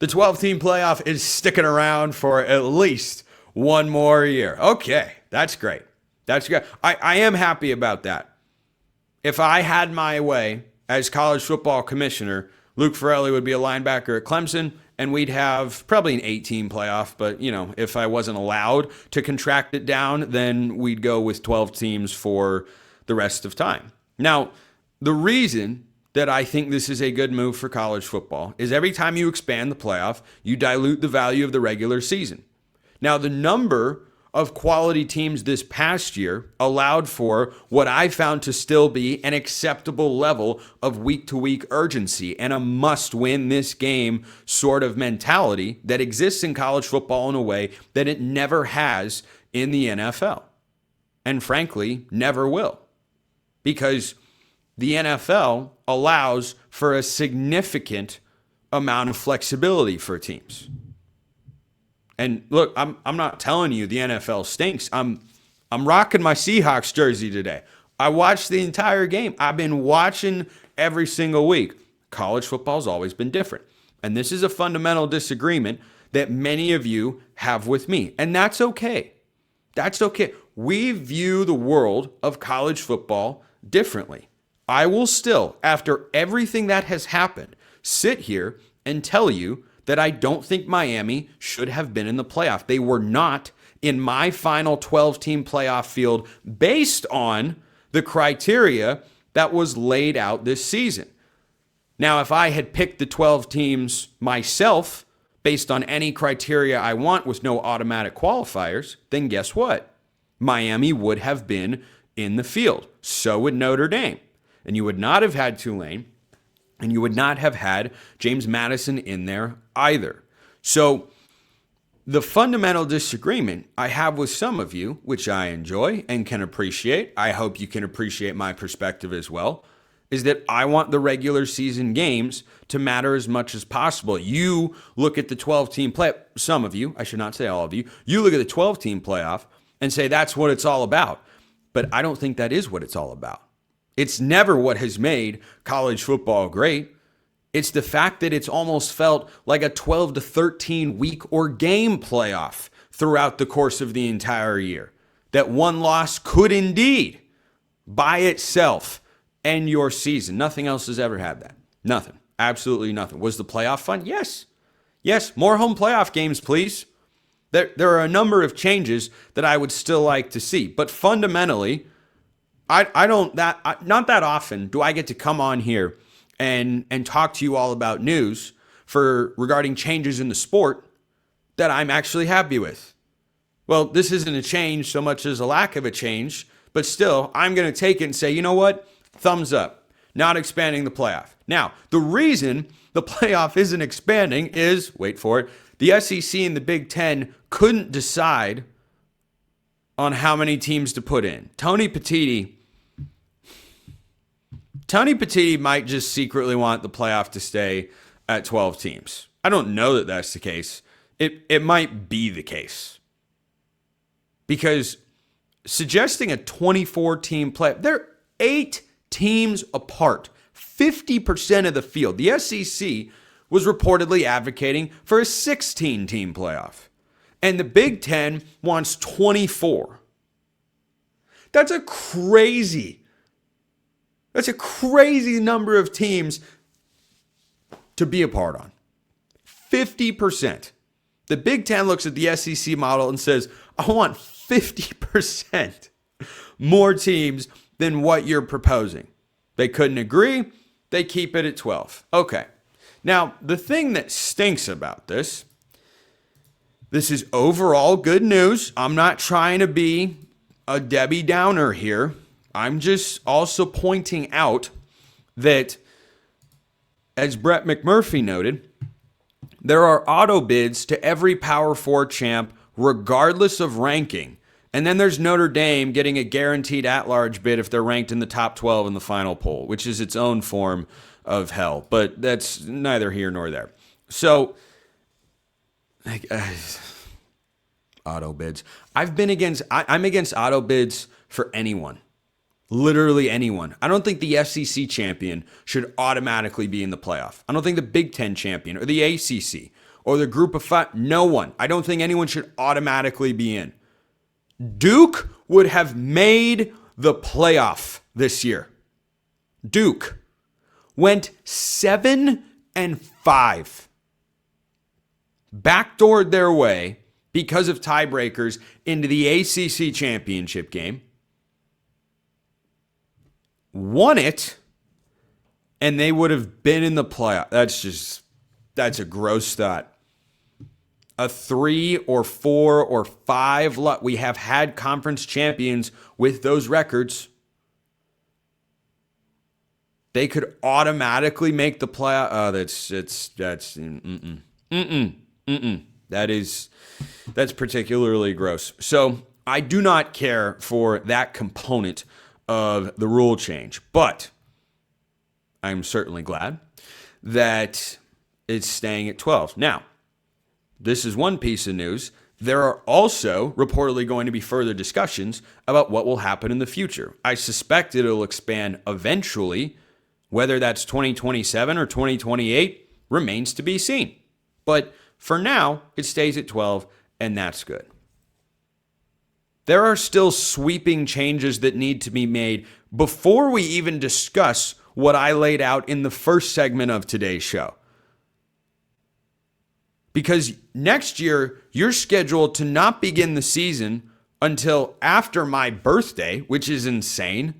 The 12-team playoff is sticking around for at least one more year. Okay, that's great. That's good. I am happy about that. If I had my way as college football commissioner, Luke Farrelly would be a linebacker at Clemson, and we'd have probably an 8-team playoff. But, if I wasn't allowed to contract it down, then we'd go with 12 teams for the rest of time. Now, the reason that I think this is a good move for college football is every time you expand the playoff, you dilute the value of the regular season. Now, the number of quality teams this past year allowed for what I found to still be an acceptable level of week-to-week urgency and a must-win this game sort of mentality that exists in college football in a way that it never has in the NFL. And frankly, never will. Because the NFL allows for a significant amount of flexibility for teams. And look, I'm not telling you the NFL stinks. I'm rocking my Seahawks jersey today. I watched the entire game. I've been watching every single week. College football's always been different. And this is a fundamental disagreement that many of you have with me. And that's okay. That's okay. We view the world of college football differently. I will still, after everything that has happened, sit here and tell you that I don't think Miami should have been in the playoff. They were not in my final 12-team playoff field based on the criteria that was laid out this season. Now, if I had picked the 12 teams myself based on any criteria I want with no automatic qualifiers, then guess what? Miami would have been in the field. So would Notre Dame. And you would not have had Tulane, and you would not have had James Madison in there either. So the fundamental disagreement I have with some of you, which I enjoy and can appreciate, I hope you can appreciate my perspective as well, is that I want the regular season games to matter as much as possible. You look at the 12-team playoff, some of you, I should not say all of you, you look at the 12-team playoff and say that's what it's all about. But I don't think that is what it's all about. It's never what has made college football great. It's the fact that it's almost felt like a 12 to 13 week or game playoff throughout the course of the entire year. That one loss could indeed, by itself, end your season. Nothing else has ever had that. Nothing. Absolutely nothing. Was the playoff fun? Yes. Yes, more home playoff games, please. There are a number of changes that I would still like to see. But fundamentally, not that often do I get to come on here and talk to you all about news regarding changes in the sport that I'm actually happy with. Well, this isn't a change so much as a lack of a change, but still, I'm going to take it and say, you know what? Thumbs up. Not expanding the playoff. Now, the reason the playoff isn't expanding is, wait for it, the SEC and the Big Ten couldn't decide on how many teams to put in. Tony Petitti might just secretly want the playoff to stay at 12 teams. I don't know that that's the case. It might be the case. Because suggesting a 24-team playoff, they're 8 teams apart, 50% of the field. The SEC was reportedly advocating for a 16-team playoff. And the Big Ten wants 24. That's a crazy number of teams to be a part on. 50%. The Big Ten looks at the SEC model and says, I want 50% more teams than what you're proposing. They couldn't agree. They keep it at 12. Okay. Now, the thing that stinks about this is overall good news. I'm not trying to be a Debbie Downer here. I'm just also pointing out that, as Brett McMurphy noted, there are auto bids to every Power 4 champ regardless of ranking. And then there's Notre Dame getting a guaranteed at-large bid if they're ranked in the top 12 in the final poll, which is its own form of hell. But that's neither here nor there. So, auto bids. I'm against auto bids for anyone. Literally anyone. I don't think the SEC champion should automatically be in the playoff. I don't think the Big Ten champion or the ACC or the group of five. No one. I don't think anyone should automatically be in. Duke would have made the playoff this year. Duke went 7-5. Backdoored their way because of tiebreakers into the ACC championship game. Won it, and they would have been in the playoff. That's a gross thought. A 3 or 4 or 5. We have had conference champions with those records. They could automatically make the playoff. Oh, that's particularly gross. So I do not care for that component of the rule change, but I'm certainly glad that it's staying at 12. Now, this is one piece of news. There are also reportedly going to be further discussions about what will happen in the future. I suspect it'll expand eventually. Whether that's 2027 or 2028 remains to be seen. But for now, it stays at 12, and that's good. There are still sweeping changes that need to be made before we even discuss what I laid out in the first segment of today's show. Because next year, you're scheduled to not begin the season until after my birthday, which is insane.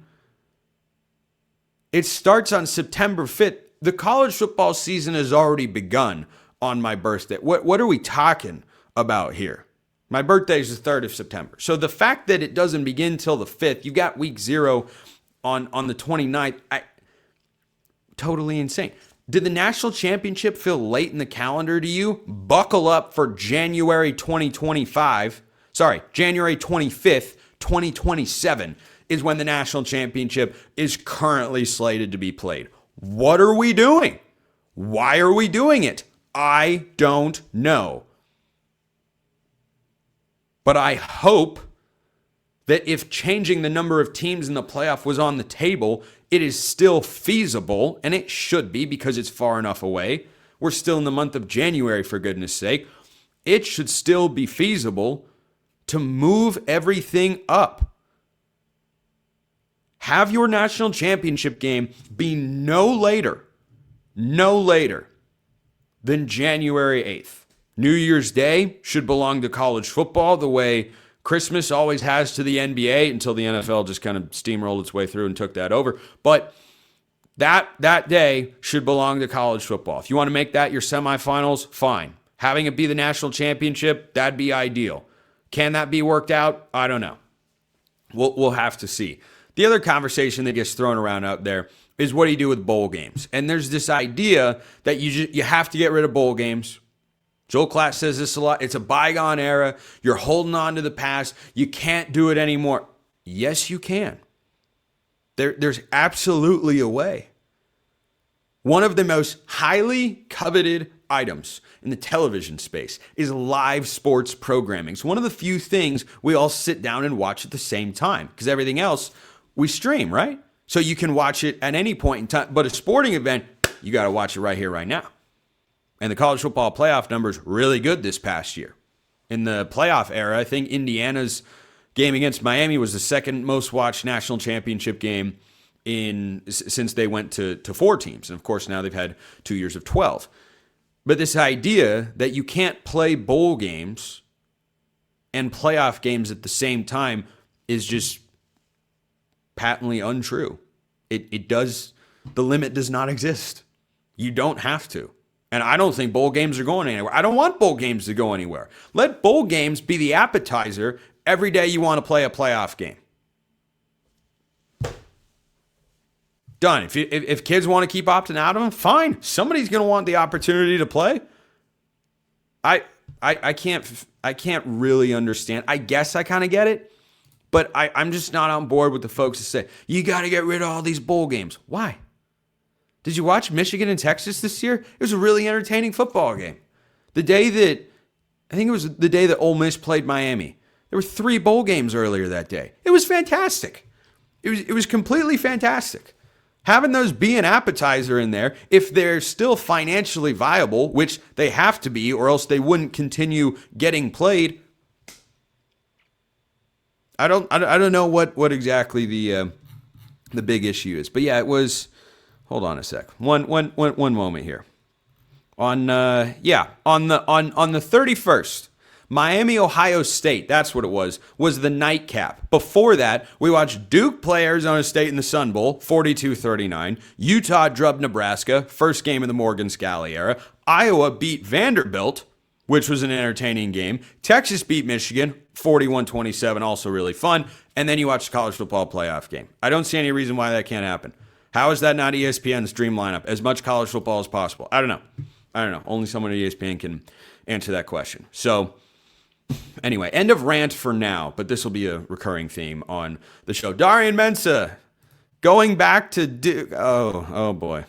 It starts on September 5th. The college football season has already begun on my birthday. What are we talking about here? My birthday is the 3rd of September. So the fact that it doesn't begin till the 5th, you got week 0 on the 29th, totally insane. Did the national championship feel late in the calendar to you? Buckle up for January 25th, 2027 is when the national championship is currently slated to be played. What are we doing? Why are we doing it? I don't know. But I hope that if changing the number of teams in the playoff was on the table, it is still feasible, and it should be because it's far enough away. We're still in the month of January, for goodness sake. It should still be feasible to move everything up. Have your national championship game be no later than January 8th. New Year's Day should belong to college football the way Christmas always has to the NBA until the NFL just kind of steamrolled its way through and took that over. But that day should belong to college football. If you want to make that your semifinals, fine. Having it be the national championship, that'd be ideal. Can that be worked out? I don't know. We'll have to see. The other conversation that gets thrown around out there is what do you do with bowl games? And there's this idea that you have to get rid of bowl games. Joel Klatt says this a lot. It's a bygone era. You're holding on to the past. You can't do it anymore. Yes, you can. There's absolutely a way. One of the most highly coveted items in the television space is live sports programming. It's one of the few things we all sit down and watch at the same time because everything else we stream, right? So you can watch it at any point in time. But a sporting event, you got to watch it right here, right now. And the college football playoff numbers really good this past year. In the playoff era, I think Indiana's game against Miami was the second most watched national championship game since they went to 4 teams. And of course, now they've had 2 years of 12. But this idea that you can't play bowl games and playoff games at the same time is just patently untrue. The limit does not exist. You don't have to. And I don't think bowl games are going anywhere. I don't want bowl games to go anywhere. Let bowl games be the appetizer every day you want to play a playoff game. Done. If kids want to keep opting out of them, fine. Somebody's going to want the opportunity to play. I can't really understand. I guess I kind of get it, but I'm just not on board with the folks that say, you got to get rid of all these bowl games. Why? Did you watch Michigan and Texas this year? It was a really entertaining football game. I think it was the day that Ole Miss played Miami. There were 3 bowl games earlier that day. It was fantastic. It was completely fantastic. Having those be an appetizer in there, if they're still financially viable, which they have to be, or else they wouldn't continue getting played. I don't know what exactly the big issue is, but yeah, it was. Hold on a sec. One moment here. On the 31st, Miami, Ohio State, that's what it was the nightcap. Before that, we watched Duke play Arizona State in the Sun Bowl, 42-39. Utah drubbed Nebraska, first game of the Morgan Scalley era. Iowa beat Vanderbilt, which was an entertaining game. Texas beat Michigan, 41-27, also really fun. And then you watch the college football playoff game. I don't see any reason why that can't happen. How is that not ESPN's dream lineup? As much college football as possible. I don't know. Only someone at ESPN can answer that question. So, anyway, end of rant for now, but this will be a recurring theme on the show. Darian Mensah, going back to Duke. Oh boy.